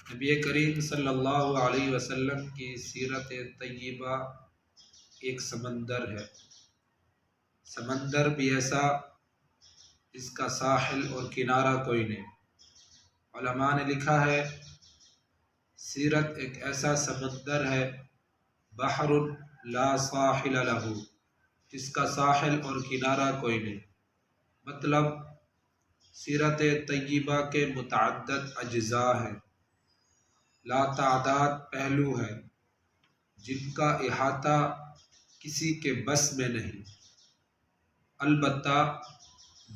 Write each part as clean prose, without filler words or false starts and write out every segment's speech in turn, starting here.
نبی کریم صلی اللہ علیہ وسلم کی سیرت طیبہ ایک سمندر ہے، سمندر بھی ایسا جس کا ساحل اور کنارہ کوئی نہیں۔ علماء نے لکھا ہے سیرت ایک ایسا سمندر ہے، بحر لا ساحل لہ، جس کا ساحل اور کنارہ کوئی نہیں۔ مطلب سیرت طیبہ کے متعدد اجزاء ہیں، لا تعداد پہلو ہیں، جن کا احاطہ کسی کے بس میں نہیں۔ البتہ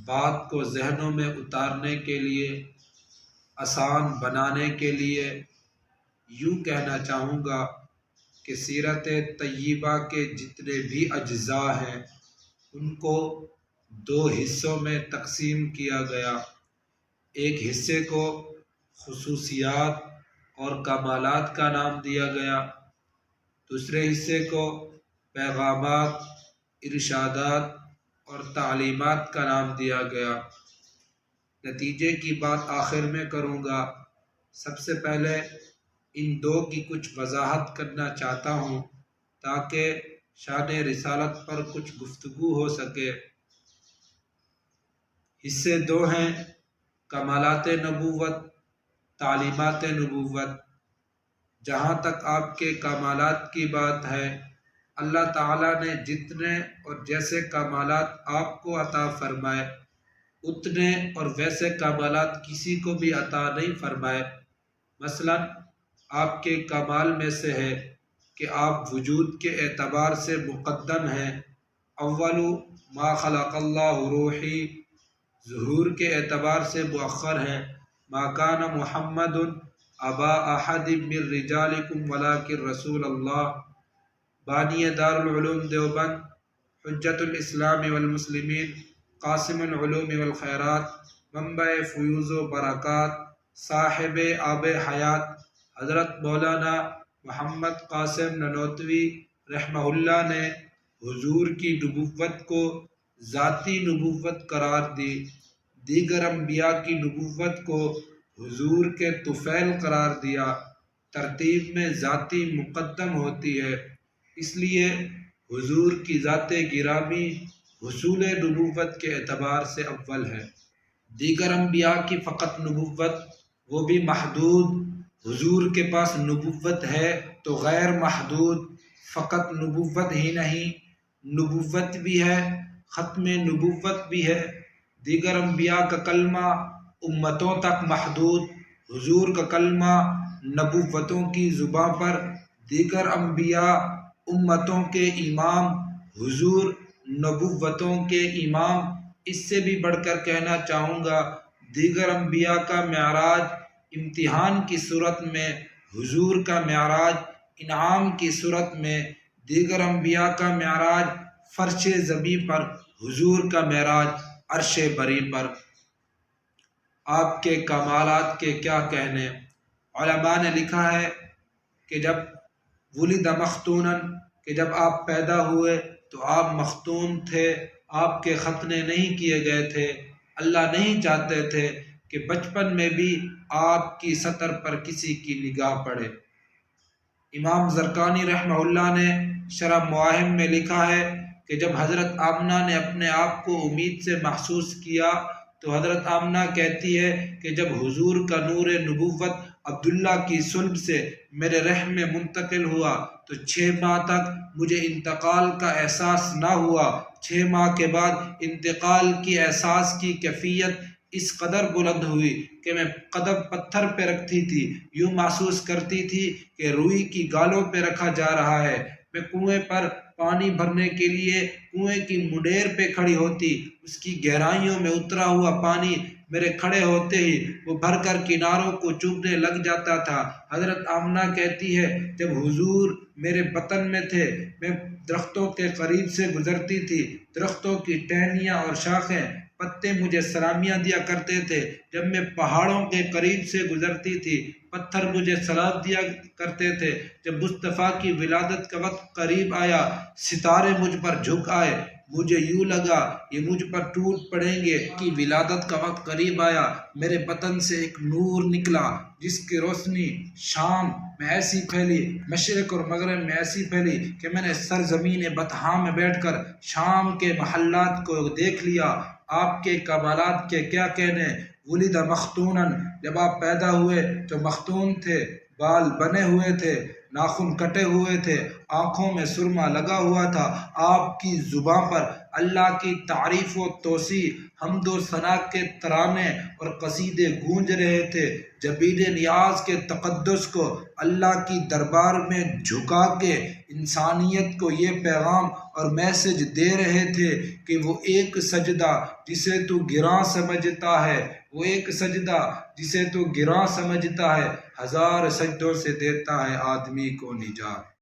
بات کو ذہنوں میں اتارنے کے لیے، آسان بنانے کے لیے یوں کہنا چاہوں گا کہ سیرت طیبہ کے جتنے بھی اجزاء ہیں ان کو دو حصوں میں تقسیم کیا گیا۔ ایک حصے کو خصوصیات اور کمالات کا نام دیا گیا، دوسرے حصے کو پیغامات، ارشادات اور تعلیمات کا نام دیا گیا۔ نتیجے کی بات آخر میں کروں گا، سب سے پہلے ان دو کی کچھ وضاحت کرنا چاہتا ہوں تاکہ شان رسالت پر کچھ گفتگو ہو سکے۔ حصے دو ہیں، کمالات نبوت، تعلیمات نبوت۔ جہاں تک آپ کے کمالات کی بات ہے، اللہ تعالیٰ نے جتنے اور جیسے کمالات آپ کو عطا فرمائے اتنے اور ویسے کمالات کسی کو بھی عطا نہیں فرمائے۔ مثلا آپ کے کمال میں سے ہے کہ آپ وجود کے اعتبار سے مقدم ہیں، اول ما خلق اللہ روحی، ظہور کے اعتبار سے مؤخر ہیں، ما کان محمد ابا احد من رجالکم ولکن رسول اللہ، بانی دارالعلوم دیوبند، حجت الاسلام والمسلمین، قاسم العلوم والخیرات، منبع فیوز و برکات، صاحب آب حیات، حضرت مولانا محمد قاسم ننوتوی رحمہ اللہ نے حضور کی نبوت کو ذاتی نبوت قرار دی، دیگر انبیاء کی نبوت کو حضور کے طفیل قرار دیا۔ ترتیب میں ذاتی مقدم ہوتی ہے، اس لیے حضور کی ذات گرامی حصول نبوت کے اعتبار سے اول ہے۔ دیگر انبیاء کی فقط نبوت، وہ بھی محدود، حضور کے پاس نبوت ہے تو غیر محدود، فقط نبوت ہی نہیں، نبوت بھی ہے، ختم نبوت بھی ہے۔ دیگر انبیاء کا کلمہ امتوں تک محدود، حضور کا کلمہ نبوتوں کی زباں پر، دیگر انبیاء امتوں کے امام، حضور نبوتوں کے امام۔ اس سے بھی بڑھ کر کہنا چاہوں گا دیگر انبیاء کا معراج امتحان کی صورت میں، حضور کا معراج انعام کی صورت میں، دیگر انبیاء کا معراج فرش زمیں پر، حضور کا معراج عرش بری پر۔ آپ کے کمالات کے کیا کہنے، علماء نے لکھا ہے کہ جب ولد مختونا، کہ جب آپ پیدا ہوئے تو آپ مختون تھے، آپ کے ختنے نہیں کیے گئے تھے۔ اللہ نہیں چاہتے تھے کہ بچپن میں بھی آپ کی سطر پر کسی کی نگاہ پڑے۔ امام زرقانی رحمہ اللہ نے شرح مواہب میں لکھا ہے کہ جب حضرت آمنہ نے اپنے آپ کو امید سے محسوس کیا تو حضرت آمنہ کہتی ہے کہ جب حضور کا نور نبوت عبداللہ کی صلب سے میرے رحم میں منتقل ہوا تو 6 ماہ تک مجھے انتقال کا احساس نہ ہوا۔ 6 ماہ کے بعد انتقال کی احساس کی کیفیت اس قدر بلند ہوئی کہ میں قدم پتھر پہ رکھتی تھی، یوں محسوس کرتی تھی کہ روئی کی گالوں پہ رکھا جا رہا ہے۔ میں کنویں پر پانی بھرنے کے لیے کنویں کی منڈیر پہ کھڑی ہوتی، اس کی گہرائیوں میں اترا ہوا پانی میرے کھڑے ہوتے ہی وہ بھر کر کناروں کو چوبنے لگ جاتا تھا۔ حضرت آمنہ کہتی ہے جب حضور میرے بطن میں تھے میں درختوں کے قریب سے گزرتی تھی، درختوں کی ٹہنیاں اور شاخیں، پتے مجھے سلامیاں دیا کرتے تھے۔ جب میں پہاڑوں کے قریب سے گزرتی تھی پتھر مجھے سلام دیا کرتے تھے۔ جب مصطفیٰ کی ولادت کا وقت قریب آیا ستارے مجھ پر جھک آئے، مجھے یوں لگا یہ مجھ پر ٹوٹ پڑیں گے کہ ولادت کا وقت قریب آیا۔ میرے بدن سے ایک نور نکلا جس کی روشنی شام میں ایسی پھیلی، مشرق اور مغرب میں ایسی پھیلی کہ میں نے سرزمین بطحاء میں بیٹھ کر شام کے محلات کو دیکھ لیا۔ آپ کے کمالات کے کیا کہنے۔ ولد مختوناً، جب آپ پیدا ہوئے تو مختون تھے، بال بنے ہوئے تھے، ناخن کٹے ہوئے تھے، آنکھوں میں سرما لگا ہوا تھا۔ آپ کی زبان پر اللہ کی تعریف و توصیف، حمد و ثنا کے ترانے اور قصیدے گونج رہے تھے۔ جبین نیاز کے تقدس کو اللہ کی دربار میں جھکا کے انسانیت کو یہ پیغام اور میسج دے رہے تھے کہ وہ ایک سجدہ جسے تو گراں سمجھتا ہے، وہ ایک سجدہ جسے تو گراں سمجھتا ہے، ہزار سجدوں سے دیتا ہے آدمی کو نجات۔